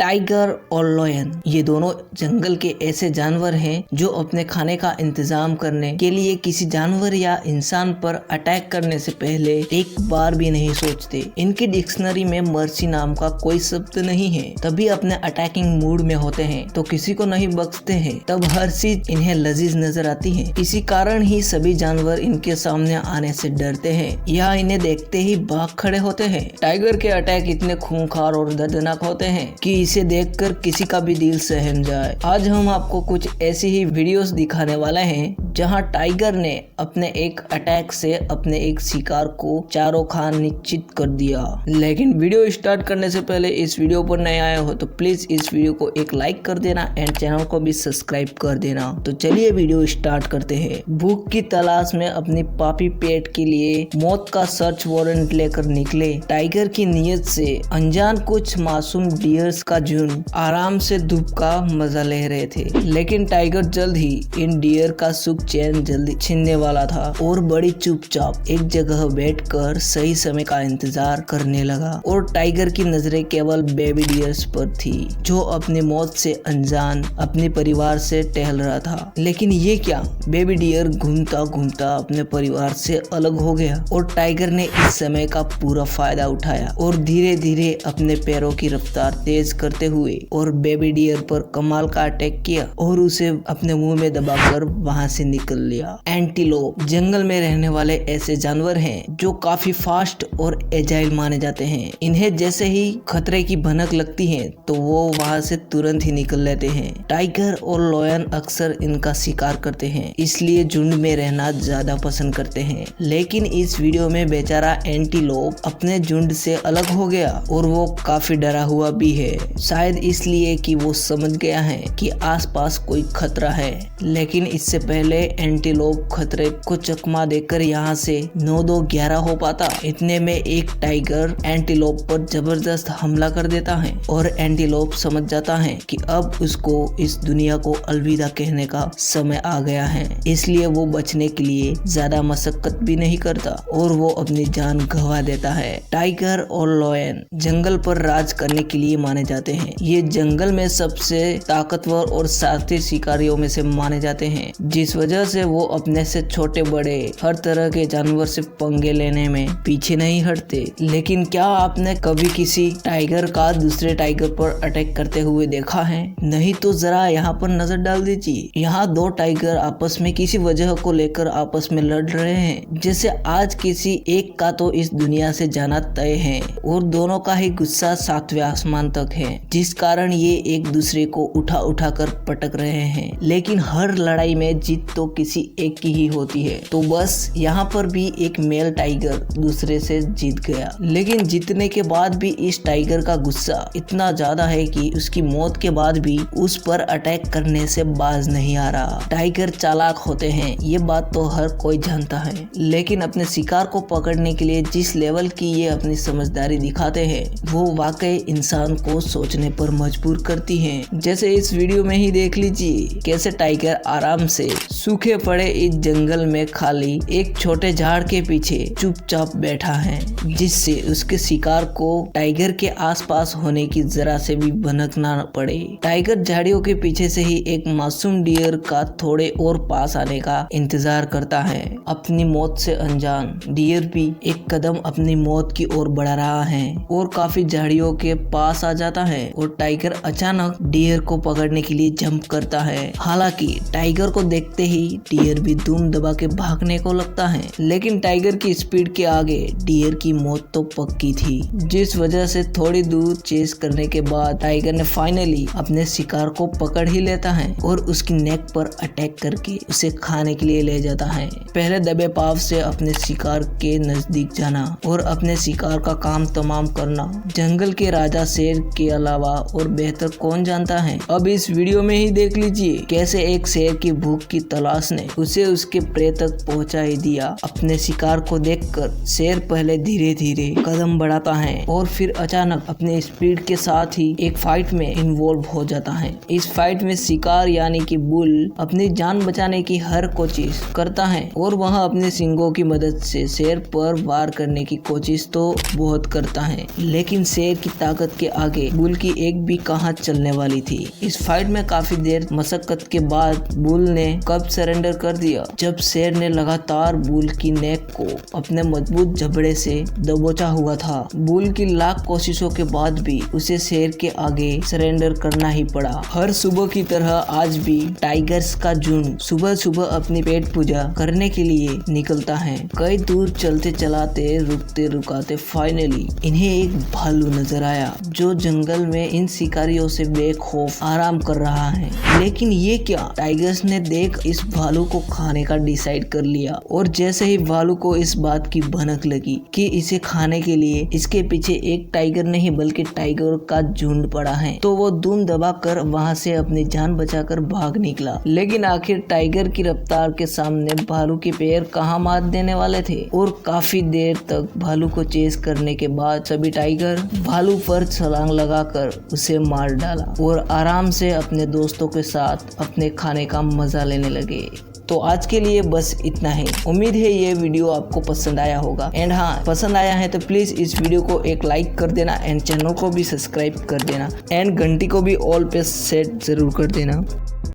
Tiger और lion ये दोनों जंगल के ऐसे जानवर हैं जो अपने खाने का इंतजाम करने के लिए किसी जानवर या इंसान पर अटैक करने से पहले एक बार भी नहीं सोचते। इनकी डिक्शनरी में मर्सी नाम का कोई शब्द नहीं है। तभी अपने अटैकिंग मूड में होते हैं तो किसी को नहीं बख्शते हैं। तब हर चीज इन्हें लजीज नजर आती है। इसी कारण ही सभी जानवर इनके सामने आने से डरते हैं या इन्हें देखते ही भाग खड़े होते हैं। टाइगर के अटैक इतने खूंखार और दर्दनाक होते हैं कि इसे देखकर किसी का भी दिल सहम जाए। आज हम आपको कुछ ऐसी ही वीडियोस दिखाने वाले हैं जहां टाइगर ने अपने एक अटैक से अपने एक शिकार को चारों खान निश्चित कर दिया। लेकिन वीडियो स्टार्ट करने से पहले इस वीडियो पर नए आए हो तो प्लीज इस वीडियो को एक लाइक कर देना एंड चैनल को भी सब्सक्राइब कर देना। तो चलिए वीडियो स्टार्ट करते हैं। भूख की तलाश में अपनी पापी पेट के लिए मौत का सर्च वारंट लेकर निकले टाइगर की नीयत से अनजान कुछ मासूम डियर्स का झुंड आराम से धूप का मजा ले रहे थे। लेकिन टाइगर जल्द ही इन डियर का सुख चैन जल्दी छीनने वाला था और बड़ी चुपचाप एक जगह बैठकर सही समय का इंतजार करने लगा। और टाइगर की नजरें केवल बेबी डियर्स पर थी जो अपनी मौत से अनजान अपने परिवार से टहल रहा था। लेकिन ये क्या, बेबी डियर घूमता घूमता अपने परिवार से अलग हो गया और टाइगर ने इस समय का पूरा फायदा उठाया और धीरे धीरे अपने पैरों की रफ्तार तेज करते हुए और बेबी डियर पर कमाल का अटैक किया और उसे अपने मुंह में दबाकर वहां से निकल लिया। एंटीलोप जंगल में रहने वाले ऐसे जानवर हैं जो काफी फास्ट और एजाइल माने जाते हैं। इन्हें जैसे ही खतरे की भनक लगती है तो वो वहां से तुरंत ही निकल लेते हैं। टाइगर और लायन अक्सर इनका शिकार करते हैं, इसलिए झुंड में रहना ज्यादा पसंद करते हैं। लेकिन इस वीडियो में बेचारा एंटीलोप अपने झुंड से अलग हो गया और वो काफी डरा हुआ भी है, शायद इसलिए कि वो समझ गया है कि आसपास कोई खतरा है। लेकिन इससे पहले एंटीलोप खतरे को चकमा देकर यहाँ से 9-2-11 हो पाता, इतने में एक टाइगर एंटीलोप पर जबरदस्त हमला कर देता है और एंटीलोप समझ जाता है कि अब उसको इस दुनिया को अलविदा कहने का समय आ गया है। इसलिए वो बचने के लिए ज्यादा मशक्कत भी नहीं करता और वो अपनी जान गंवा देता है। टाइगर और लायन जंगल पर राज करने के लिए माने जाते हैं। ये जंगल में सबसे ताकतवर और साहसी शिकारियों में से माने जाते हैं, जिस वजह से वो अपने से छोटे बड़े हर तरह के जानवर से पंगे लेने में पीछे नहीं हटते। लेकिन क्या आपने कभी किसी टाइगर का दूसरे टाइगर पर अटैक करते हुए देखा है? नहीं तो जरा यहाँ पर नजर डाल दीजिए। यहाँ दो टाइगर आपस में किसी वजह को लेकर आपस में लड़ रहे हैं। जैसे आज किसी एक का तो इस दुनिया से जाना तय है और दोनों का ही गुस्सा 7वें आसमान तक है, जिस कारण ये एक दूसरे को उठा उठा कर पटक रहे हैं। लेकिन हर लड़ाई में जीत तो किसी एक की ही होती है। तो बस यहाँ पर भी एक मेल टाइगर दूसरे से जीत गया। लेकिन जीतने के बाद भी इस टाइगर का गुस्सा इतना ज्यादा है कि उसकी मौत के बाद भी उस पर अटैक करने से बाज नहीं आ रहा। टाइगर चालाक होते हैं, ये बात तो हर कोई जानता है। लेकिन अपने शिकार को पकड़ने के लिए जिस लेवल की ये अपनी समझदारी दिखाते हैं वो वाकई इंसान को सोचने पर मजबूर करती है। जैसे इस वीडियो में ही देख लीजिए कैसे टाइगर आराम से सूखे पड़े इस जंगल में खाली एक छोटे झाड़ के पीछे चुपचाप बैठा है, जिससे उसके शिकार को टाइगर के आसपास होने की जरा से भी भनक ना पड़े। टाइगर झाड़ियों के पीछे से ही एक मासूम डियर का थोड़े और पास आने का इंतजार करता है। अपनी मौत से अनजान डियर भी एक कदम अपनी मौत की ओर बढ़ा रहा है और काफी झाड़ियों के पास आ जाता है और टाइगर अचानक डियर को पकड़ने के लिए जंप करता है। हालांकि टाइगर को देखते ही डियर भी धूम दबा के भागने को लगता है, लेकिन टाइगर की स्पीड के आगे डियर की मौत तो पक्की थी, जिस वजह से थोड़ी दूर चेस करने के बाद टाइगर ने फाइनली अपने शिकार को पकड़ ही लेता है और उसकी नेक पर अटैक करके उसे खाने के लिए ले जाता है। पहले दबे पाव से अपने शिकार के नजदीक जाना और अपने शिकार का काम तमाम करना जंगल के राजा शेर के अलावा और बेहतर कौन जानता है। अब इस वीडियो में ही देख लीजिए कैसे एक शेर की भूख की तलाश ने उसे उसके प्रे तक पहुंचा ही दिया। अपने शिकार को देखकर शेर पहले धीरे धीरे कदम बढ़ाता है और फिर अचानक अपने स्पीड के साथ ही एक फाइट में इन्वॉल्व हो जाता है। इस फाइट में शिकार यानी कि बुल अपनी जान बचाने की हर कोशिश करता है और वह अपने सींगों की मदद से शेर पर वार करने की कोशिश तो बहुत करता है, लेकिन शेर की ताकत के आगे बुल की एक भी कहां चलने वाली थी। इस फाइट में काफी देर मशक्कत के बाद बुल ने कब सरेंडर कर दिया, जब शेर ने लगातार बुल की नेक को अपने मजबूत जबड़े से दबोचा हुआ था। बुल की लाख कोशिशों के बाद भी उसे शेर के आगे सरेंडर करना ही पड़ा। हर सुबह की तरह आज भी टाइगर्स का झुंड सुबह सुबह अपनी पेट पूजा करने के लिए निकलता है। कई दूर चलते चलाते रुकते रुकाते फाइनली इन्हें एक भालू नजर आया जो जंगल में इन शिकारियों से बेखौफ आराम कर रहा है। लेकिन ये क्या, टाइगर्स ने देख इस भालू को खाने का डिसाइड कर लिया और जैसे ही भालू को इस बात की भनक लगी कि इसे खाने के लिए इसके पीछे एक टाइगर नहीं बल्कि टाइगर का झुंड पड़ा है, तो वो दुम दबाकर वहां से अपनी जान बचाकर भाग निकला। लेकिन आखिर टाइगर की रफ्तार के सामने भालू के पैर कहां मात देने वाले थे और काफी देर तक भालू को चेस करने के बाद सभी टाइगर भालू पर छलांग लगाकर उसे मार डाला और आराम से अपने दोस्तों के साथ अपने खाने का मजा लेने लगे। तो आज के लिए बस इतना ही। उम्मीद है ये वीडियो आपको पसंद आया होगा एंड हाँ, पसंद आया है तो प्लीज इस वीडियो को एक लाइक कर देना एंड चैनल को भी सब्सक्राइब कर देना एंड घंटी को भी ऑल पे सेट जरूर कर देना।